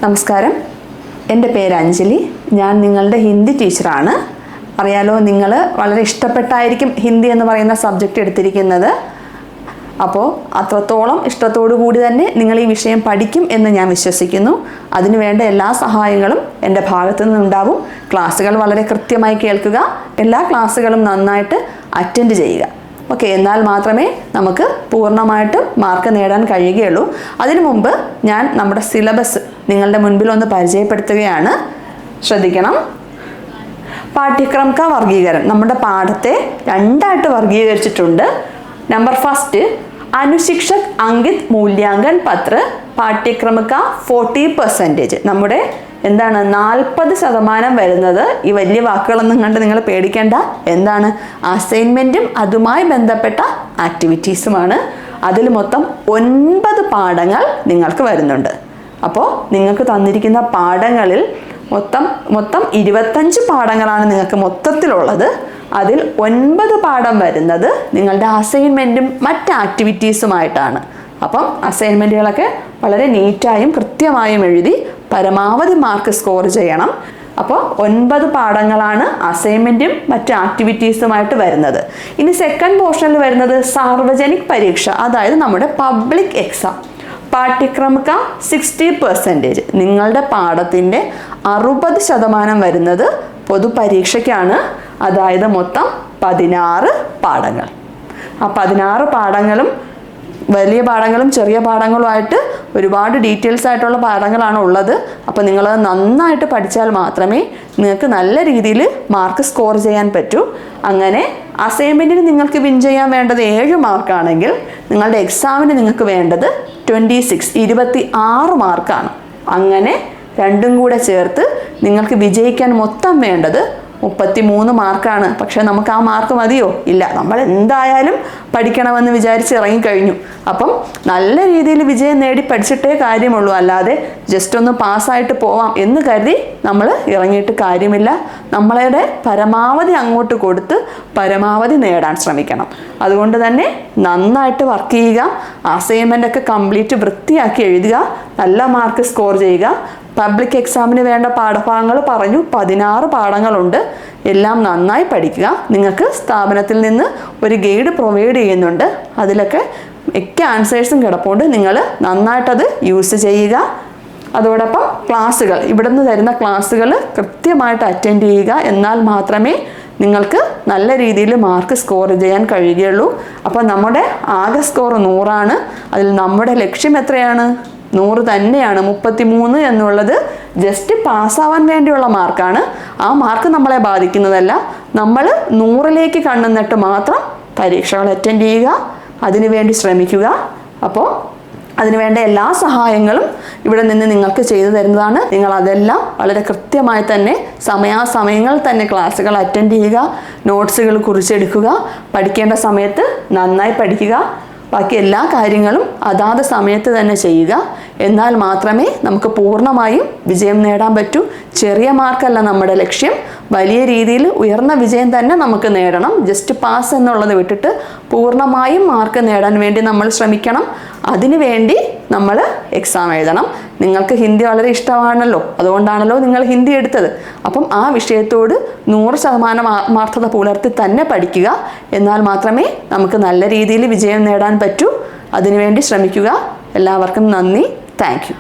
നമസ്കാരം, എൻ്റെ പേര് അഞ്ജലി. ഞാൻ നിങ്ങളുടെ ഹിന്ദി ടീച്ചറാണ്. അറിയാലോ, നിങ്ങൾ വളരെ ഇഷ്ടപ്പെട്ടായിരിക്കും ഹിന്ദി എന്ന് പറയുന്ന സബ്ജക്റ്റ് എടുത്തിരിക്കുന്നത്. അപ്പോൾ അത്രത്തോളം ഇഷ്ടത്തോടു കൂടി തന്നെ നിങ്ങൾ ഈ വിഷയം പഠിക്കും എന്ന് ഞാൻ വിശ്വസിക്കുന്നു. അതിനു വേണ്ട എല്ലാ സഹായങ്ങളും എൻ്റെ ഭാഗത്തു നിന്നുണ്ടാവും. ക്ലാസ്സുകൾ വളരെ കൃത്യമായി കേൾക്കുക, എല്ലാ ക്ലാസ്സുകളും നന്നായിട്ട് അറ്റൻഡ് ചെയ്യുക. ഓക്കെ, എന്നാൽ മാത്രമേ നമുക്ക് പൂർണ്ണമായിട്ടും മാർക്ക് നേടാൻ കഴിയുകയുള്ളൂ. അതിനു മുമ്പ് ഞാൻ നമ്മുടെ സിലബസ് നിങ്ങളുടെ മുൻപിൽ ഒന്ന് പരിചയപ്പെടുത്തുകയാണ്. ശ്രദ്ധിക്കണം. പാഠ്യക്രമ ക വർഗീകരണം, നമ്മുടെ പാഠത്തെ രണ്ടായിട്ട് വർഗീകരിച്ചിട്ടുണ്ട്. നമ്പർ ഫസ്റ്റ്, അനുശിക്ഷക് അങ്കിത് മൂല്യാങ്കൻ പത്ര പാഠ്യക്രമ ക 40%. നമ്മുടെ എന്താണ് 40% വരുന്നത്, ഈ വലിയ വാക്കുകളൊന്നും കണ്ട് നിങ്ങൾ പേടിക്കേണ്ട, എന്താണ് അസൈൻമെൻറ്റും അതുമായി ബന്ധപ്പെട്ട ആക്ടിവിറ്റീസുമാണ്. അതിൽ മൊത്തം 9 പാഠങ്ങൾ നിങ്ങൾക്ക് വരുന്നുണ്ട്. അപ്പോൾ നിങ്ങൾക്ക് തന്നിരിക്കുന്ന പാഠങ്ങളിൽ മൊത്തം 25 പാഠങ്ങളാണ് നിങ്ങൾക്ക് മൊത്തത്തിലുള്ളത്. അതിൽ 9 പാഠം വരുന്നത് നിങ്ങളുടെ അസൈൻമെൻറ്റും മറ്റ് ആക്ടിവിറ്റീസുമായിട്ടാണ്. അപ്പം അസൈൻമെൻറ്റുകളൊക്കെ വളരെ നീറ്റായും കൃത്യമായും എഴുതി പരമാവധി മാർക്ക് സ്കോർ ചെയ്യണം. അപ്പോൾ 9 പാഠങ്ങളാണ് അസൈൻമെൻറ്റും മറ്റ് ആക്ടിവിറ്റീസുമായിട്ട് വരുന്നത്. ഇനി സെക്കൻഡ് പോർഷനിൽ വരുന്നത് സാർവജനിക് പരീക്ഷ, അതായത് നമ്മുടെ പബ്ലിക് എക്സാം. പാഠ്യക്രമ ക 60%. നിങ്ങളുടെ പാഠത്തിൻ്റെ 60% വരുന്നത് പൊതുപരീക്ഷയ്ക്കാണ്. അതായത് മൊത്തം 16 പാഠങ്ങൾ. ആ 16 പാഠങ്ങളും വലിയ പാഠങ്ങളും ചെറിയ പാഠങ്ങളുമായിട്ട് ഒരുപാട് ഡീറ്റെയിൽസ് ആയിട്ടുള്ള പാഠങ്ങളാണ് ഉള്ളത്. അപ്പോൾ നിങ്ങളത് നന്നായിട്ട് പഠിച്ചാൽ മാത്രമേ നിങ്ങൾക്ക് നല്ല രീതിയിൽ മാർക്ക് സ്കോർ ചെയ്യാൻ പറ്റൂ. അങ്ങനെ അസൈൻമെൻറ്റിന് നിങ്ങൾക്ക് വിൻ ചെയ്യാൻ വേണ്ടത് 7 മാർക്കാണെങ്കിൽ നിങ്ങളുടെ എക്സാമിന് നിങ്ങൾക്ക് വേണ്ടത് 26 മാർക്കാണ്. അങ്ങനെ രണ്ടും കൂടെ ചേർത്ത് നിങ്ങൾക്ക് വിജയിക്കാൻ മൊത്തം വേണ്ടത് 33 മാർക്കാണ്. പക്ഷേ നമുക്ക് ആ മാർക്ക് മതിയോ? ഇല്ല, നമ്മൾ എന്തായാലും പഠിക്കണമെന്ന് വിചാരിച്ച് ഇറങ്ങിക്കഴിഞ്ഞു. അപ്പം നല്ല രീതിയിൽ വിജയം നേടി പഠിച്ചിട്ടേ കാര്യമുള്ളൂ. അല്ലാതെ ജസ്റ്റ് ഒന്ന് പാസ്സായിട്ട് പോവാം എന്ന് കരുതി നമ്മൾ ഇറങ്ങിയിട്ട് കാര്യമില്ല. നമ്മളുടെ പരമാവധി അങ്ങോട്ട് കൊടുത്ത് പരമാവധി നേടാൻ ശ്രമിക്കണം. അതുകൊണ്ട് തന്നെ നന്നായിട്ട് വർക്ക് ചെയ്യുക, അസൈൻമെൻ്റൊക്കെ കംപ്ലീറ്റ് വൃത്തിയാക്കി എഴുതുക, നല്ല മാർക്ക് സ്കോർ ചെയ്യുക. പബ്ലിക് എക്സാമിന് വേണ്ട പാഠഭാഗങ്ങൾ പറഞ്ഞു, 16 പാഠങ്ങളുണ്ട്. എല്ലാം നന്നായി പഠിക്കുക. നിങ്ങൾക്ക് സ്ഥാപനത്തിൽ നിന്ന് ഒരു ഗൈഡ് പ്രൊവൈഡ് ചെയ്യുന്നുണ്ട്. അതിലൊക്കെ മിക്ക ആൻസേഴ്സും കിടപ്പുണ്ട്. നിങ്ങൾ നന്നായിട്ടത് യൂസ് ചെയ്യുക. അതോടൊപ്പം ക്ലാസ്സുകൾ, ഇവിടെ നിന്ന് തരുന്ന ക്ലാസ്സുകൾ കൃത്യമായിട്ട് അറ്റൻഡ് ചെയ്യുക. എന്നാൽ മാത്രമേ നിങ്ങൾക്ക് നല്ല രീതിയിൽ മാർക്ക് സ്കോർ ചെയ്യാൻ കഴിയുകയുള്ളൂ. അപ്പോൾ നമ്മുടെ ആകെ സ്കോർ 100 അതിൽ നമ്മുടെ ലക്ഷ്യം എത്രയാണ്? 100 തന്നെയാണ്. 33 എന്നുള്ളത് ജസ്റ്റ് പാസ്സാവാൻ വേണ്ടിയുള്ള മാർക്കാണ്. ആ മാർക്ക് നമ്മളെ ബാധിക്കുന്നതല്ല. നമ്മൾ 100ലേക്ക് കണ്ണുന്നിട്ട് മാത്രം പരീക്ഷകൾ അറ്റൻഡ് ചെയ്യുക, അതിനുവേണ്ടി ശ്രമിക്കുക. അപ്പോൾ അതിനുവേണ്ട എല്ലാ സഹായങ്ങളും ഇവിടെ നിന്ന് നിങ്ങൾക്ക് ചെയ്തു തരുന്നതാണ്. നിങ്ങൾ അതെല്ലാം വളരെ കൃത്യമായി തന്നെ സമയാസമയങ്ങളിൽ തന്നെ ക്ലാസ്സുകൾ അറ്റൻഡ് ചെയ്യുക, നോട്ട്സുകൾ കുറിച്ചെടുക്കുക, പഠിക്കേണ്ട സമയത്ത് നന്നായി പഠിക്കുക. ബാക്കി എല്ലാ കാര്യങ്ങളും അതാത് സമയത്ത് തന്നെ ചെയ്യുക. എന്നാൽ മാത്രമേ നമുക്ക് പൂർണ്ണമായും വിജയം നേടാൻ പറ്റൂ. ചെറിയ മാർക്കല്ല നമ്മുടെ ലക്ഷ്യം, വലിയ രീതിയിൽ ഉയർന്ന വിജയം തന്നെ നമുക്ക് നേടണം. ജസ്റ്റ് പാസ് എന്നുള്ളത് വിട്ടിട്ട് പൂർണ്ണമായും മാർക്ക് നേടാൻ വേണ്ടി നമ്മൾ ശ്രമിക്കണം. അതിനുവേണ്ടി നമ്മൾ എക്സാം എഴുതണം. നിങ്ങൾക്ക് ഹിന്ദി വളരെ ഇഷ്ടമാണല്ലോ, അതുകൊണ്ടാണല്ലോ നിങ്ങൾ ഹിന്ദി എടുത്തത്. അപ്പം ആ വിഷയത്തോട് 100% ആത്മാർത്ഥത പുലർത്തി തന്നെ പഠിക്കുക. എന്നാൽ മാത്രമേ നമുക്ക് നല്ല രീതിയിൽ വിജയം നേടാൻ പറ്റൂ. അതിനുവേണ്ടി ശ്രമിക്കുക. എല്ലാവർക്കും നന്ദി. Thank you.